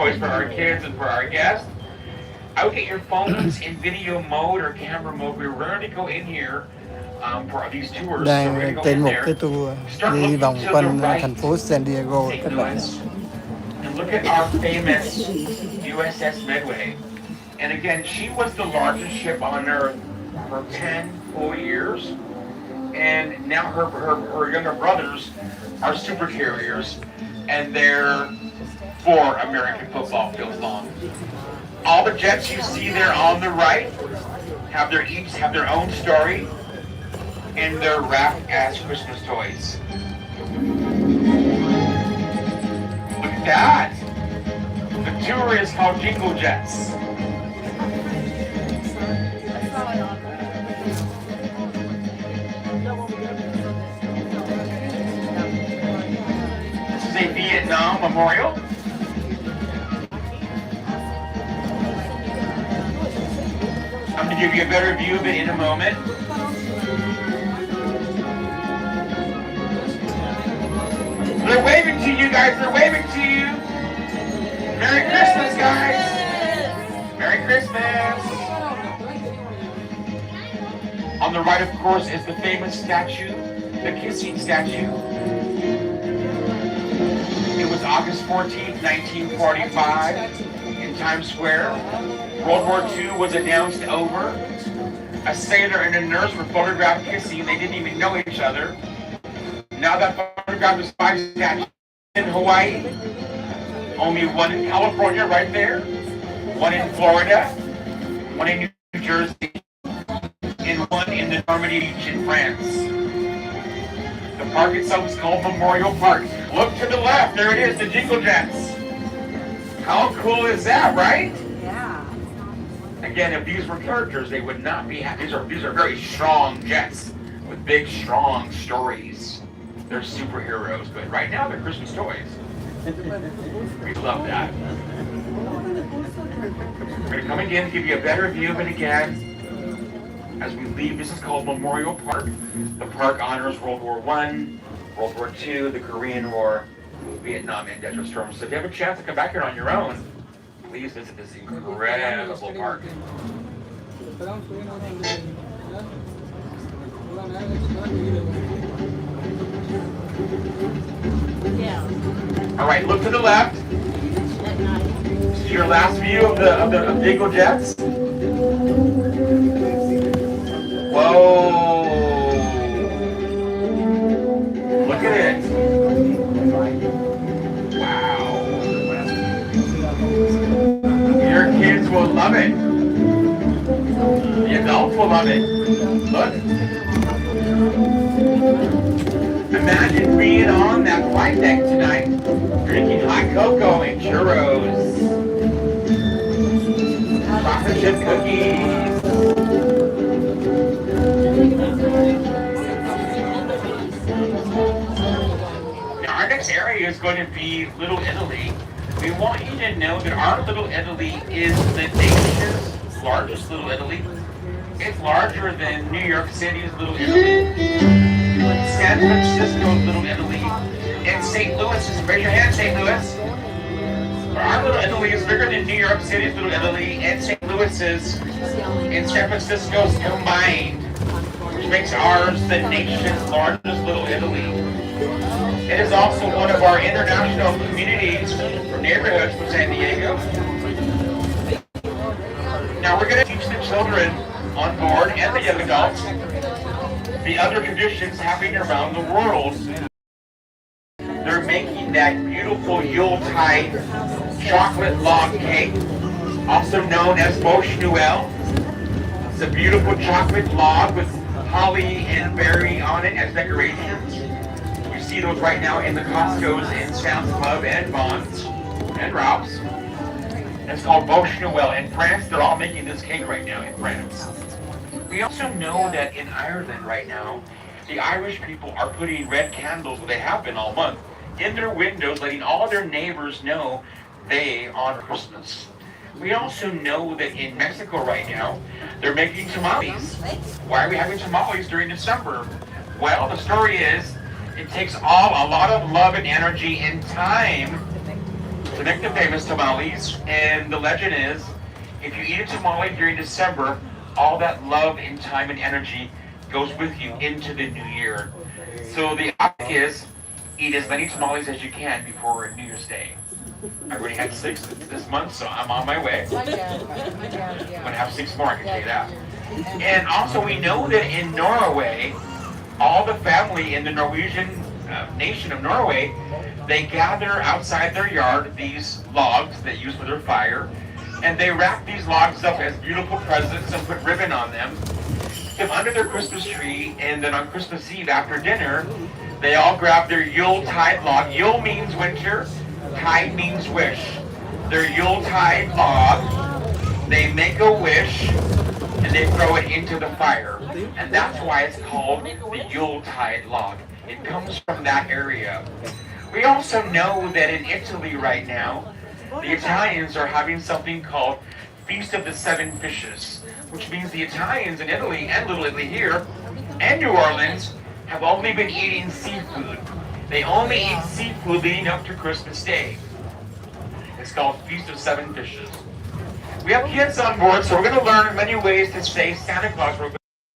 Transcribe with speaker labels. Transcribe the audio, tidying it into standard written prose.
Speaker 1: toys for our kids and for our guests. I would get your phones in video mode or camera mode. We're ready to go in here for these tours. So we're
Speaker 2: Đang
Speaker 1: going to go
Speaker 2: trên
Speaker 1: in
Speaker 2: một
Speaker 1: there.
Speaker 2: cái tour
Speaker 1: Start
Speaker 2: đi
Speaker 1: looking
Speaker 2: vòng
Speaker 1: to the
Speaker 2: quanh
Speaker 1: right,
Speaker 2: thành phố San Diego
Speaker 1: St.
Speaker 2: các bạn.
Speaker 1: Louis, and look at our famous USS Midway. And again, she was the largest ship on Earth for 10 full years. And now her younger brothers are super carriers, and they're 4 American football fields long. All the jets you see there on the right each have their own story, and they're wrapped as Christmas toys. Look at that! The tour is called Jingle Jets. This is a Vietnam memorial. I'm going to give you a better view of it in a moment. They're waving to you guys. They're waving to you. Merry Christmas, guys. Merry Christmas. On the right, of course, is the famous statue, the kissing statue. It was August 14th, 1945 in Times Square. World War II was announced over. A sailor and a nurse were photographed kissing. They didn't even know each other. Now that photograph is 5 statues in Hawaii. Only one in California right there. One in Florida. One in New Jersey. And one in the Normandy Beach in France. The park itself is called Memorial Park. Look to the left. There it is, the Jingle Jets. How cool is that, right? Again, if these were characters, they would not be happy. These are very strong jets with big, strong stories. They're superheroes, but right now they're Christmas toys. We love that. We're going to come again and give you a better view of it again. As we leave, this is called Memorial Park. The park honors World War I, World War II, the Korean War, Vietnam, and Desert Storm. So if you have a chance to come back here on your own, please visit this incredible park. All right, look to the left. This is your last view of the Jingle Jets. Whoa! Look at it. Wow. Your kids will love it. The adults will love it. Look. Imagine being on that flight deck tonight, drinking hot cocoa and churros, chocolate chip cookies. Now our next area is going to be Little Italy. We want you to know that our Little Italy is the nation's largest Little Italy. It's larger than New York City's Little Italy, San Francisco's Little Italy, and St. Louis's. Raise your hand, St. Louis. Our Little Italy is bigger than New York City's Little Italy and St. Louis's and San Francisco's combined, which makes ours the nation's largest Little Italy. It is also one of our international communities or neighborhoods from San Diego. Now we're going to teach the children on board and the young adults the other traditions happening around the world. They're making that beautiful Yuletide chocolate log cake, also known as Bouche Noël. It's a beautiful chocolate log with holly and berry on it as decorations. You see those right now in the Costco's and Sam's Club and Vons and Ralph's. It's called Bouche Noël. In France, they're all making this cake right now in France. We also know that in Ireland right now, the Irish people are putting red candles, well, they have been all month, in their windows, letting all their neighbors know they honor Christmas. We also know that in Mexico right now, they're making tamales. Why are we having tamales during December? Well, the story is, it takes a lot of love and energy and time to make the famous tamales. And the legend is, if you eat a tamale during December, all that love and time and energy goes with you into the new year. So the idea is, eat as many tamales as you can before New Year's Day. I already had 6 this month, so I'm on my way. I'm gonna have 6 more, I can tell you that. And also we know that in Norway, all the family in the Norwegian nation of Norway, they gather outside their yard these logs they use for their fire, and they wrap these logs up as beautiful presents and put ribbon on them, put them under their Christmas tree, and then on Christmas Eve after dinner, they all grab their Yuletide log. Yule means winter, tide means wish. Their Yuletide log, they make a wish, and they throw it into the fire. And that's why it's called the Yuletide log. It comes from that area. We also know that in Italy right now, the Italians are having something called Feast of the Seven Fishes, which means the Italians in Italy and Little Italy here and New Orleans have only been eating seafood. They only eat seafood leading up to Christmas Day. It's called Feast of Seven Fishes. We have kids on board, so we're going to learn many ways to say Santa Claus.